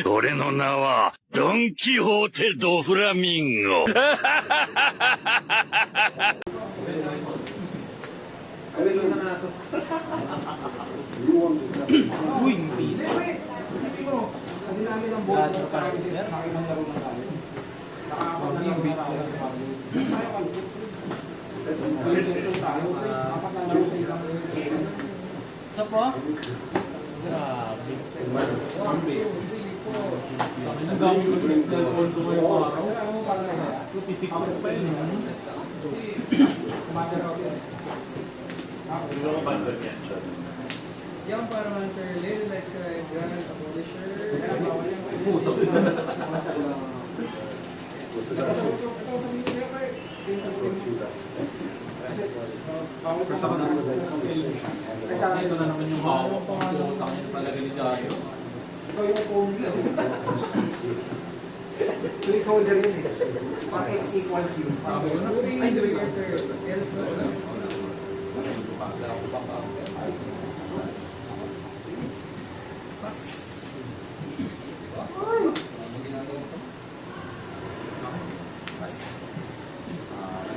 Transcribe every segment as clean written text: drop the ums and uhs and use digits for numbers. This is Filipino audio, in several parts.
俺の名は、ドン・キホーテ・ド・フラミンゴ。Uy, piso. Hindi namin ang buwan ng parang sir. Nakakibang laro na namin. Nakakabang na laro na namin. Apat na laro sa isang game. Isa po? Grabe. Ang dami ko rin na-sponsor mo yung araw. Ano mo parang nasa? TikTok pa yun. Kumaga raw yan. Hindi ko mabandon yan. Yan para man sir, Lady Lights Cry, Grand Abolisher. Puto. Ito na naman yung hawak ko. Ang tangin talaga ni Dayo. Ikaw yung phone nila. Placeholder yun eh. Pag X equals U. Sabi ko na. Ay, the Carter. Elf na. Pas.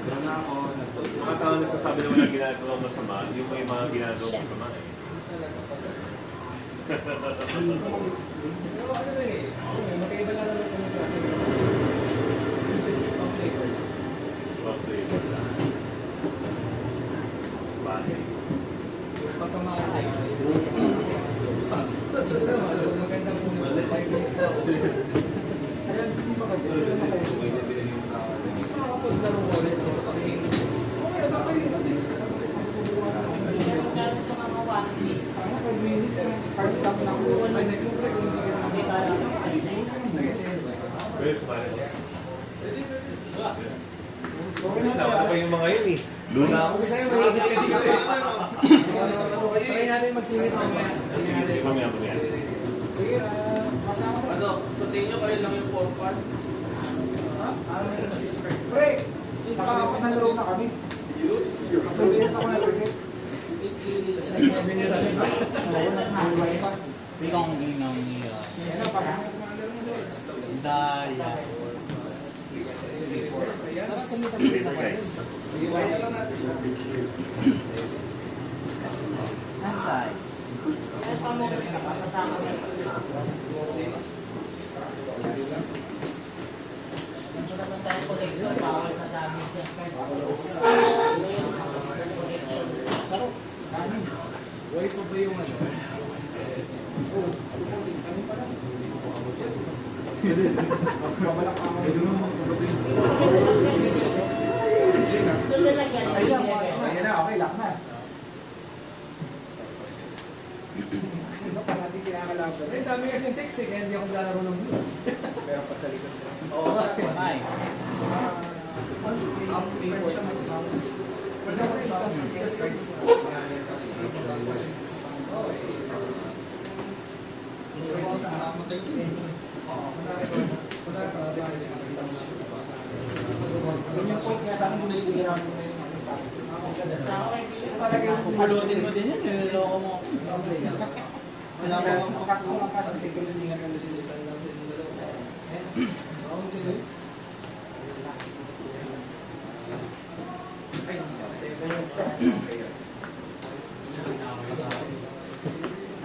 Nandun na ako. Mga tao nagsasabi naman na ginagawa masama. Yung may mga ginagawa masama eh. Pero ano na eh, magkaiba lang naman kung klase ng flavor. Mga flavor lang. Bagay. Pasamaan tayo. Dito naman, magandang puno. 5 minutes ako. Kaya hindi maganda. Masaya. Mas makakapaglaro ko ulit sa pagkain. Okay, dapat yun. Meron sa mga one piece. Sana 5 minutes. First time na ako. Hindi ba lang alisay? Pero sumali ko. Okay na Sinawa ko pa yung mga yun eh. Luna ako. Okay sa'yo, may ka dito eh. Try natin magsingit mamaya. Sige, mamaya. Sige, masama ko. Ano, sa tingin nyo kayo lang yung 4-part? Pre, nakakapat na laro na kami. Sabihin sa ako na reset. Bigong inang niya. Yan ang pasama. Daya. Flavor guys. Sige, bayan lang natin. Hand size. Ay, pa mo kasi nakapasama mo. Ito naman tayo collector. Bawal na dami dyan. Pero, Why pa ba yung ano? Babalak ka mo. lalagyan. Ayun, ayan na, okay, lakmas. Ano pa natin kinakalaban? Ay, dami kasi yung text eh, kaya hindi ako lalaro ng blue. Pero pa sa likod. Oo, ay. Ang paper siya mag-house. Wala ko rin sa Yun yung point nga sa akin, hindi namin Pulutin mo din yan, niloloko mo. wala ko ang makas mo makas hindi ko hindi nga kami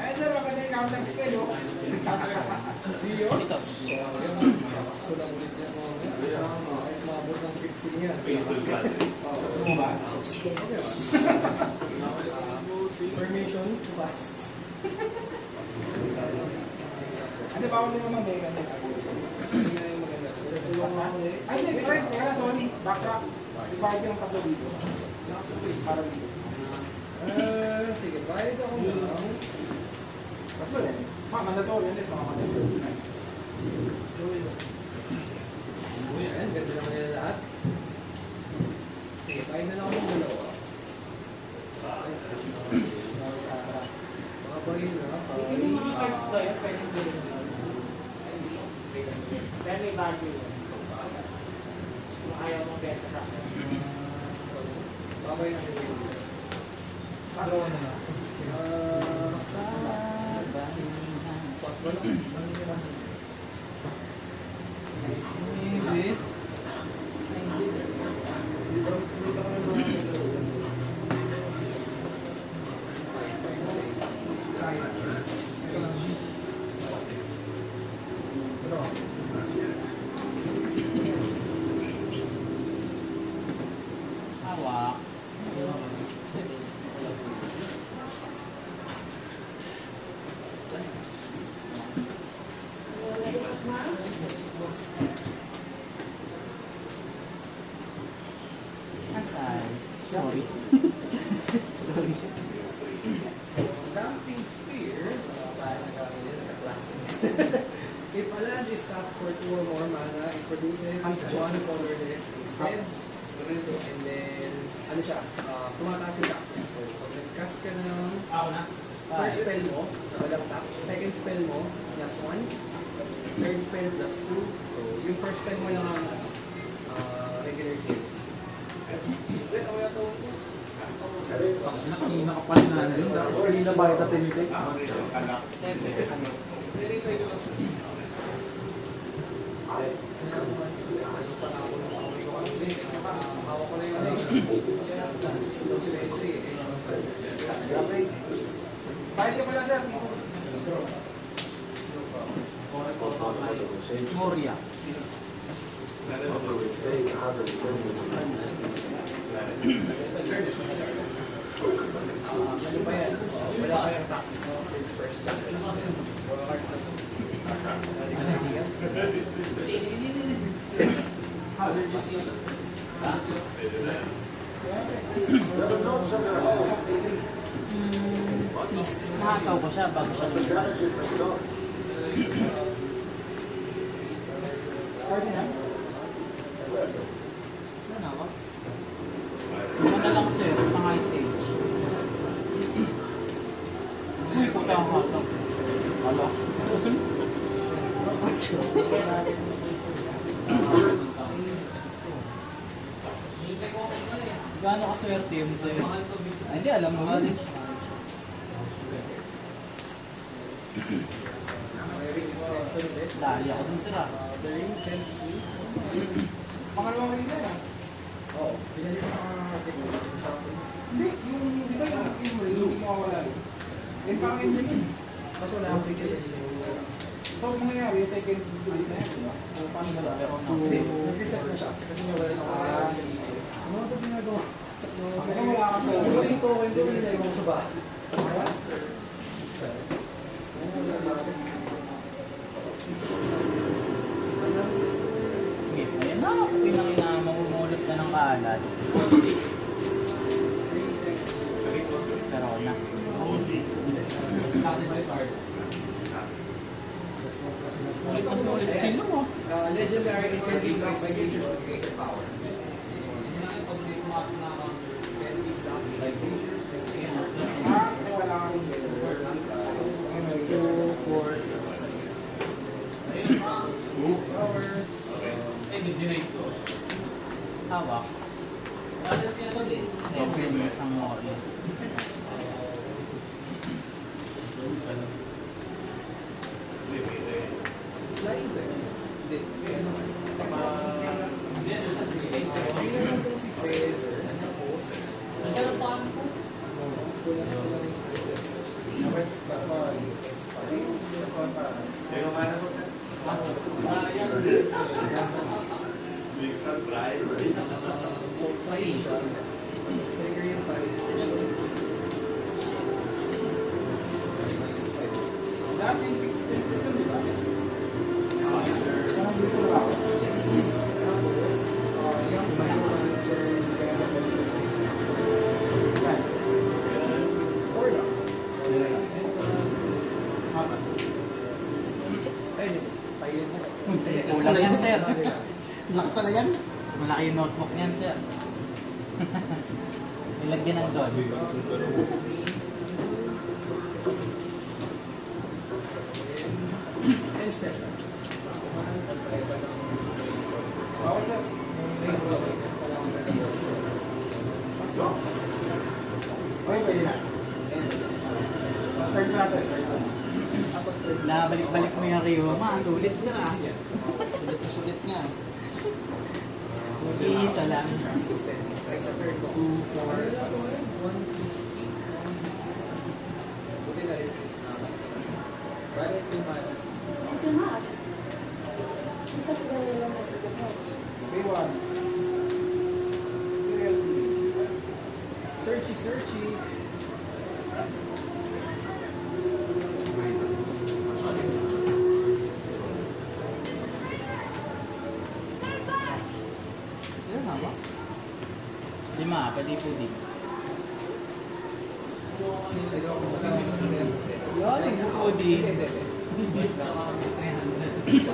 ay sir maganda yung count ng scale oh Ito. Pasko lang ulit yan mga kahit maabot ng 15 yan. Painful battery. ano ba? Permission to fast. Ano ba ako naman may ganun? Hindi na yung maganda. Ay hindi, correct kaya sorry backtrack divide yung tatlo dito para dito Sige, bayad ako lang. tatlo yan mandatory yun is mga mandatory Ayan, ganda naman nila lahat. Sige, bayad na lang ako ng dalawa. Mga bagay na, Yung mga cards ba yun, pwede bilhin mo. Pero may value yun. Kung ayaw mong benta sa akin. babay na nila. dalawa na lang Patro lang. Ano yung mas? If a land is tapped for 2 or more mana, it produces 1 colorless instead. And then, ano siya, tumataas yung tax niya. So, pag nag-cast ka ng first spell mo, walang tax. Second spell mo, +1. Third spell, +2. So, yung first spell mo lang ang regular CMC. Nakina ka pala na yun. Hindi na ba ito tinitik? Kahit ka pala, sir. Moria. Ano ba yan? Wala kayong tax since first time. Wala cards na to. Nakataw ko siya bago siya lumipat. Luma na lang sir, pang high stage. Uy, puta ang hotdog. Wala. Gaano ka swerte yun sa'yo? Ay, hindi, alam mo yun. Dali ako dun sila. The ring tends to... Pangalawang ring na yan. Oo. Pinali mo hindi, yung... Di ba yung ring, hindi mawawala rin. Yan parang engine yun. Kasi wala akong bigay. So, kung nangyari, yung second ring na yan, di ba? Isa, pero no. Hindi, nag-reset na siya. Kasi nga wala na ano ito ginagawa? Baka wala ka pa. Diba yung token doon, nilagay mo sa ba? Okay, ayan na. Pinakina, mamumulot ka ng kalat. Pero na. Ulit na sulit sino mo? Legendary incredibly blocked by creatures with greater power. Wala kang Hawak. Okay, isang mori. So, flying siya. Trigger yung fire. Dati, 6 di ba? Parang gusto na ako. Yes. Tapos, yung Pioneer, kaya yan. Or lang. Ayun, tayo mo. Kulang yan, sir. Laki pala yan. Malaki yung notebook niyan, sir. Nilagyan ng doon. And set. Okay, sir. Okay, pwede na. Third natin. Nabalik-balik mo yung Riwa, sulit sir ah. Sulit nga. Isa lang. Like sa third ko. 2, 4, Buti na rin. Bakit yung mana? It's not. It's not the magic of health. P1. Searchy, searchy. Yan, hawak. 5, pwede po din. Ikaw kung saan yung sir. Yan, po din. Hindi. Tayo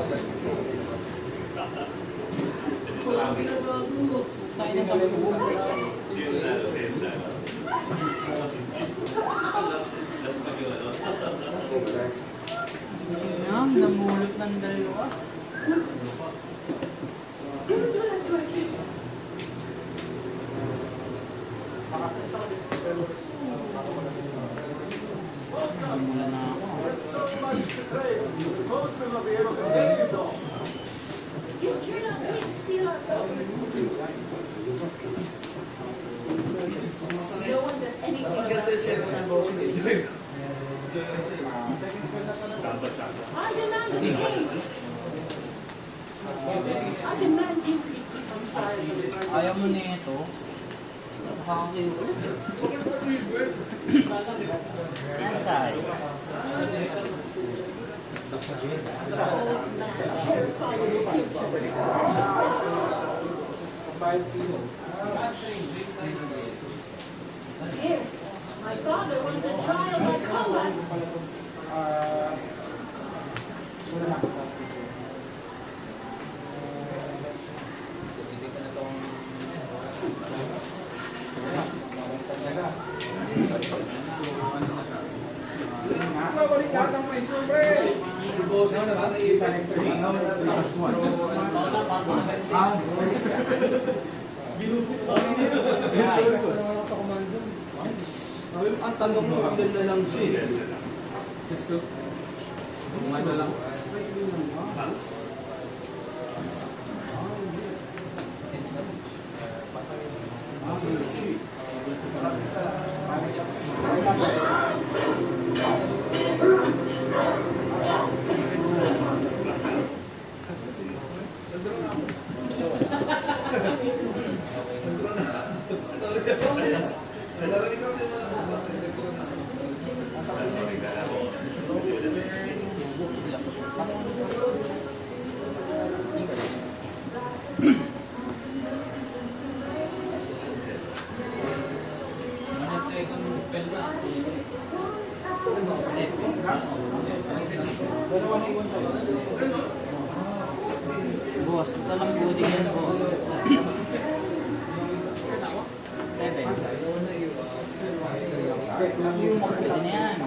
na sa buong. Namulot ng dalawa. Namula na ako. No one does anything. I demand you. I demand you to keep on fire. Ayaw mo na ito. Hand size. Here, my father wants a trial by combat. Mabalik lahat ng may sobre. Boss na naman, i-next time. Sa command zone. Ang tanong mo, ilan na lang siya. Gusto. Ano lang. Boss, ito lang building yan, boss. 7. Pwede na yan.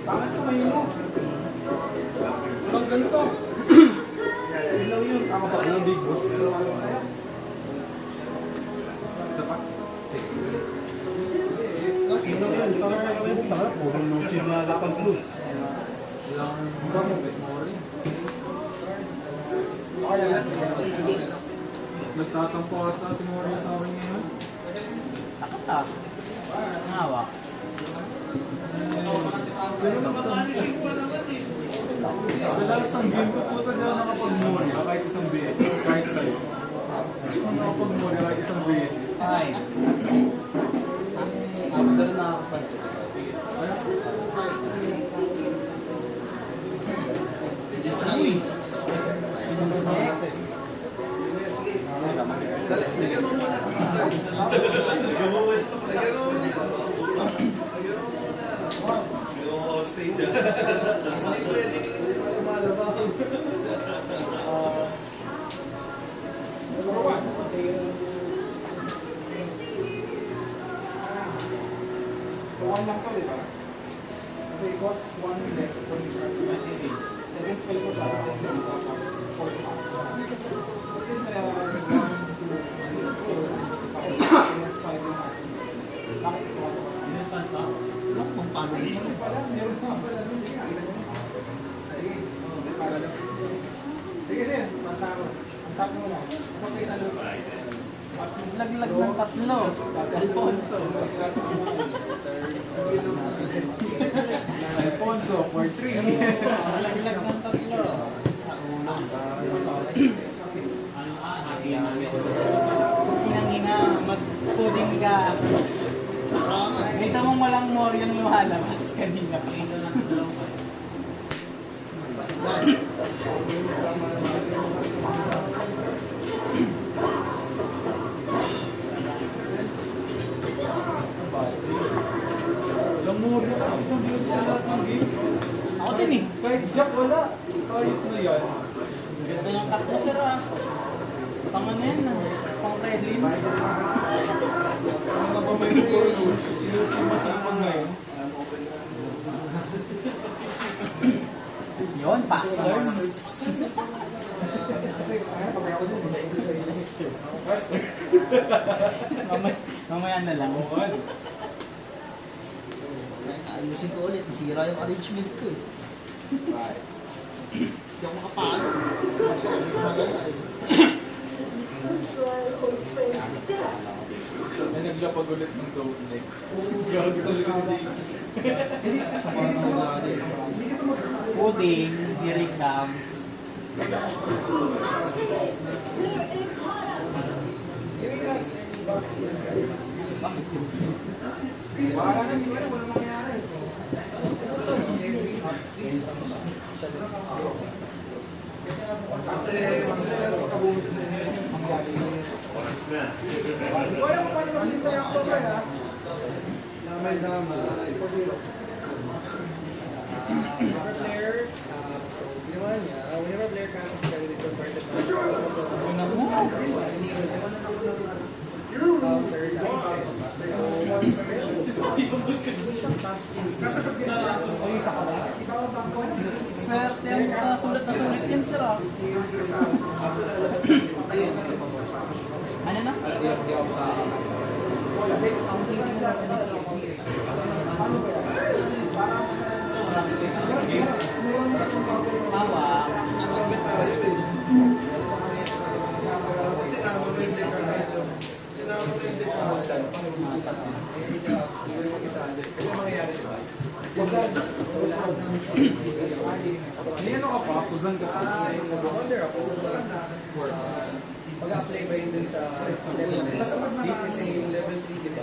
Bakit sa mayo mo? Sunod ganito. Yun lang yun. Ako pa, yung big boss. Isa pa? Sino yun? Saan na kami yung taharap? Puro nung sinalapan plus. Nagtatampo ata si Moria sa akin ngayon. Takot ah. Nangawa. Pero nakapanising pa naman eh. Sa lahat ng game ko po sa dyan nakapag-Moria kahit isang beses. Kahit sa'yo. Nakapag-Moria kahit isang beses. 5. Madala na ako pa. So, 1 lang to, di ba? Kasi it costs 1 less when you start 23. Second spell ko siya sa 10 but since there's 1, 2, 3, 4, 5, Alfonso. Alfonso, for 3. Nalaglag ng tatlo. Sa unas. Hinang-hina, mag-pudding ka. Kita mong walang more yung lumalabas kanina. Walang mura. Isang bilang sa lahat ng game. Ako din eh. Kahit Jack wala. Kahit na yan. Ganda ng cut mo, sir ah. Pang ano yan ah. Pang prelims. Ano ba may rules? Sino yung masipag ngayon? Yun, pass learn. Mamaya na lang. Ayusin ko ulit, nasira yung arrangement ko eh. Hindi ako makapalo. May naglapag ulit ng gold next. Gago talaga si Pudding, Derek Dams. Wala na siguro, wala mangyayari. Oras na. Wala mo pa naman dito yung ako kaya. Damay-damay. 4-0. Whenever player, ginawa niya, whenever player passes ka with converted to Una mo. siniro niya. Counter, Swerte yung sulat na sulit yan, sir ah. Ano na? ang thinking natin is series. Hawak. Kasi mangyayari, di ba? So, lahat ng series, May ano ka pa? Kuzan ka pa? nag-wonder ako kung mag-apply ba yun dun sa level 3? Kasi yung level 3, di ba?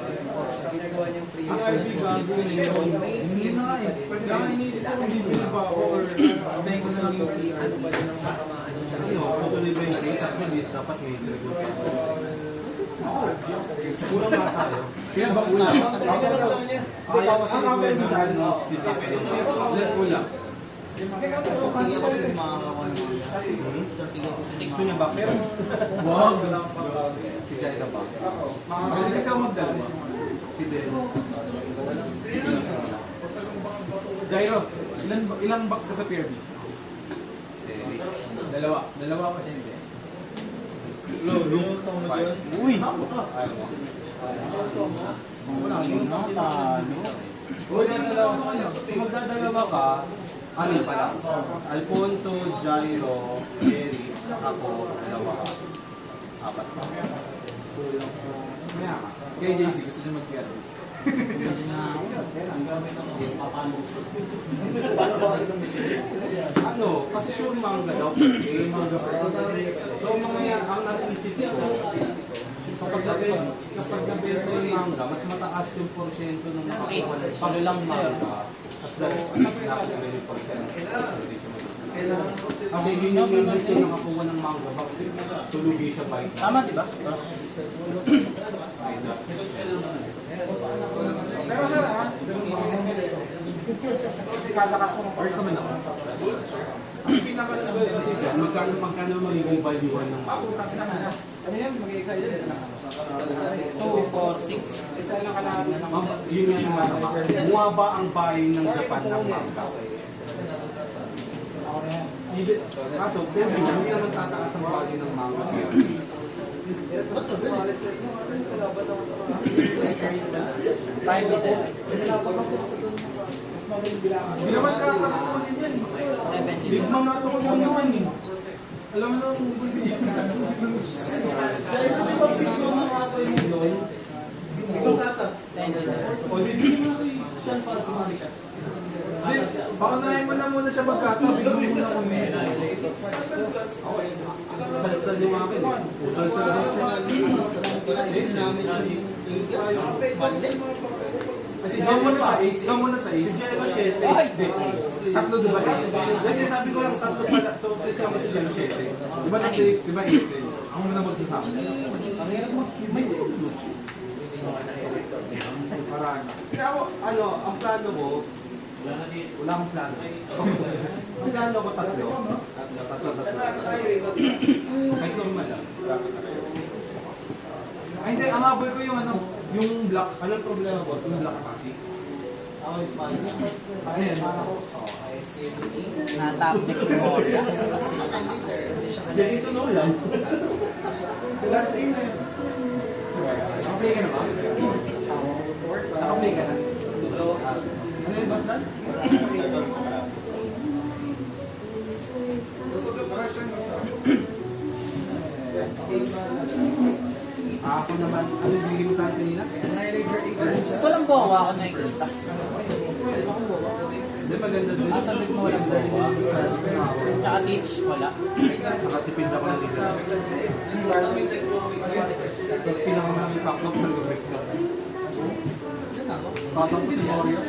Ginagawa niyang free. Ang RG gago na yun. May Hindi CMC na pa eh. din. Kailangan inisip ko kung bibili pa ako or antayin ko na lang yung Ano ba yun ang tatamaan nun sa Ano, patuloy ba yung case? Actually, dapat may interview sa Kulang nga tayo. Kaya ba kulang? Ayaw kasi Ang aware mo dahil no? speed up eh. Kulang. So, tingin ko siya makakawan mo. So, tingin ko siya Gusto niya ba? Pero, Wow. si Jai na ba? Kasi kasi ako magdala. Si Den. Jairo, ilang box ka sa PRB? Dalawa ko siya hindi. Uy! Ayaw mo. Wala na, talo. Kung magdadalawa ka, Ano yun pala? Alfonso, Jairo, Eric, ako, dalawa. Apat pa. maya ka. Kay JC, gusto niya mag-PRB. Ano? Kasi sure manga daw. Eh, manga pa. So, mga ang naisip ko, kapag nabenta yung manga, mas mataas yung porsyento ng nakakuha ng Palo lang, sir. Tapos dahil nakakuha yung porsyento. Kasi yun yung limit yung nakakuha ng manga box. Tulugi siya by Tama, di ba? Pero sir, ha? Kasi kalakas mo. First naman ako. Ang pinakasagot kasi dyan, magkano magiging value ng manga? Ano yan? Mag-excited? 2, 4, 6. Isa lang kalahan na naman. Yun nga yung ano. Bumaba ang buying ng Japan ng manga. Kaso, pero hindi naman tataas ang value ng manga. Time dito. Hindi naman kakakunin yan. 70. Big man nato ko lang naman eh. Alam mo nang bulbili. Kaya di ba big man nato yung doon? Ikaw tata. Thank you. O, bibigyan mo na kay Sean para sumali siya. Hindi, baka nahin mo na muna siya magkata. Bigyan mo na kami. Salsal yung akin eh. Salsal yung kasi gaw mo na sa ace. Gaw mo na sa ace. Diyan ba 7? Tatlo diba ace? Kasi sabi ko lang tatlo pala. So, kasi ako si Diyan 7. Diba tatlo? Diba ace? Ako muna magsasabi. Ang hirap mo. May luchi. Parang. Kaya ako, ano, ang plano ko, wala akong plano. Ang plano ko tatlo. Tatlo. Kahit normal lang. Ay, hindi. Ang habol ko yung ano, yung black. Anong problema boss? Yung black kasi. Ako is fine. Ano yan? Na-top next mo. Hindi, ito no lang. Last game na yun. Nakaplay ka na ba? Nakaplay ka na? Ano yun, boss Dan? Ako naman, ano yung bigay mo sa akin kanina? Walang bawa ako nakikita. Hindi, maganda doon. Sabi mo walang bawa. Tsaka teach, wala. Saka tipid ako ng isa. Pinakamalaki pack-up ng Lubex ka. Papak ko si Mario.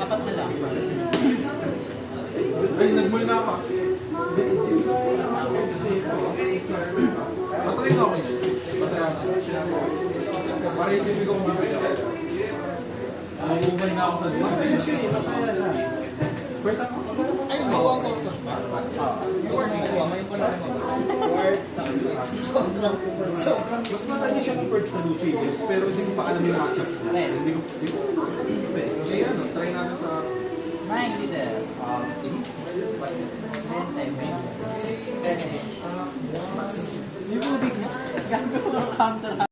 Apat na lang. Ay, nagmul na ako. Matry na ako yun. Matry ako. Para isipin ko kung bakit ako. Umubay na ako sa Diyos. Masaya siya eh. Masaya siya. First ako? Ay, bawa ko ito sa Hindi ko nakakuha. Ngayon pa na naman. Sobrang. Mas malaki siya ng bird sa Lucius, pero hindi ko pa alam yung matchups niya. Yes. Hindi ko. Kaya ano, try natin sa... 9 leader. 20. Yung mga big... Gagawin ang counter